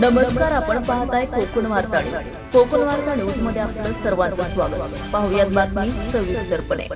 नमस्कार, आपण पाहताय कोकण वार्ता न्यूज. कोकण वार्ता न्यूज मध्ये आपलं सर्वांचं स्वागत. पाहुयात बातमी सविस्तरपणे.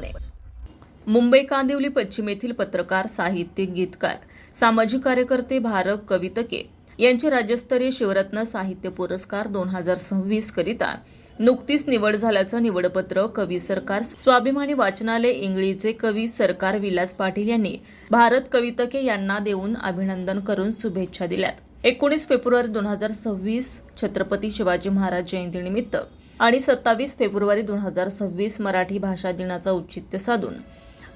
मुंबई कांदिवली पश्चिम येथील पत्रकार, साहित्यिक, गीतकार, सामाजिक कार्यकर्ते भारत कवितके यांची राज्यस्तरीय शिवरत्न साहित्य पुरस्कार 2026 करिता नुकतीच निवड झाल्याचं निवडपत्र कवी सरकार स्वाभिमानी वाचनालय इंगळीचे कवी सरकार विलास पाटील यांनी भारत कवितके यांना देऊन अभिनंदन करून शुभेच्छा दिल्यात. 19 फेब्रुवारी 2026 छत्रपती शिवाजी महाराज जयंतीनिमित्त आणि 27 फेब्रुवारी 2026 मराठी भाषा दिनाचा औचित्य साधून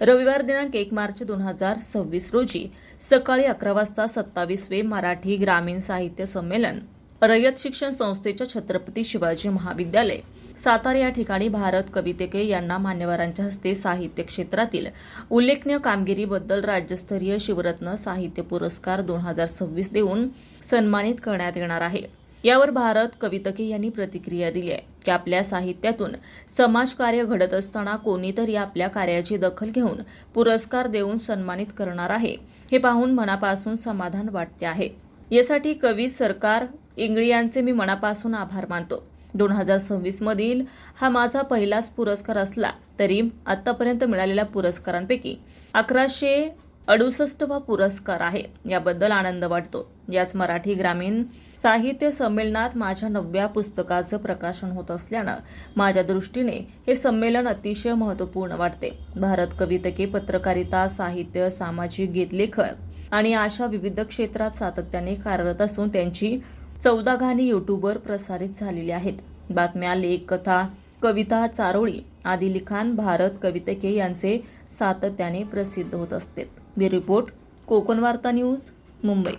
रविवार दिनांक 1 मार्च 2026 रोजी सकाळी 11 वाजता 27वे मराठी ग्रामीण साहित्य संमेलन रयत शिक्षण संस्थेच्या छत्रपती शिवाजी महाविद्यालय सातारा या ठिकाणी भारत कवितके यांना मान्यवरांच्या हस्ते साहित्य क्षेत्रातील उल्लेखनीय कामगिरीबद्दल राज्यस्तरीय शिवरत्न साहित्य पुरस्कार 2026 देऊन सन्मानित करण्यात येणार आहे. यावर भारत कवितके यांनी प्रतिक्रिया दिली आहे की आपल्या साहित्यातून समाजकार्य घडत असताना कोणीतरी आपल्या कार्याची दखल घेऊन पुरस्कार देऊन सन्मानित करणार आहे हे पाहून मनापासून समाधान वाटते आहे. यासाठी कवी सरकार इंगळी यांचे मी मनापासून आभार मानतो. 2026 मधील हा माझा पहिलाच पुरस्कार असला तरी आतापर्यंत मिळालेल्या पुरस्कारांपैकी 1168वा पुरस्कार आहे. याबद्दल आनंद वाटतो. याच मराठी ग्रामीण साहित्य संमेलनात माझ्या 9व्या पुस्तकाचं प्रकाशन होत असल्यानं माझ्या दृष्टीने हे संमेलन अतिशय महत्त्वपूर्ण वाटते. भारत कवितके पत्रकारिता, साहित्य, सामाजिक गीतलेखन आणि अशा विविध क्षेत्रात सातत्याने कार्यरत असून त्यांची 14 गाणी यूट्यूबवर प्रसारित झालेली आहेत. बातम्या, लेख, कथा, कविता, चारोळी आदी लिखाण भारत कवितके यांचे सातत्याने प्रसिद्ध होत असते. ब्युरो रिपोर्ट, कोकण वार्ता न्यूज, मुंबई.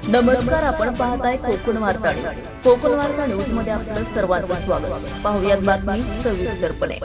नमस्कार, आपण पाहताय कोकण वार्ता न्यूज. कोकण वार्ता न्यूज मध्ये आपलं सर्वांचं स्वागत. पाहुयात बातमी सविस्तरपणे.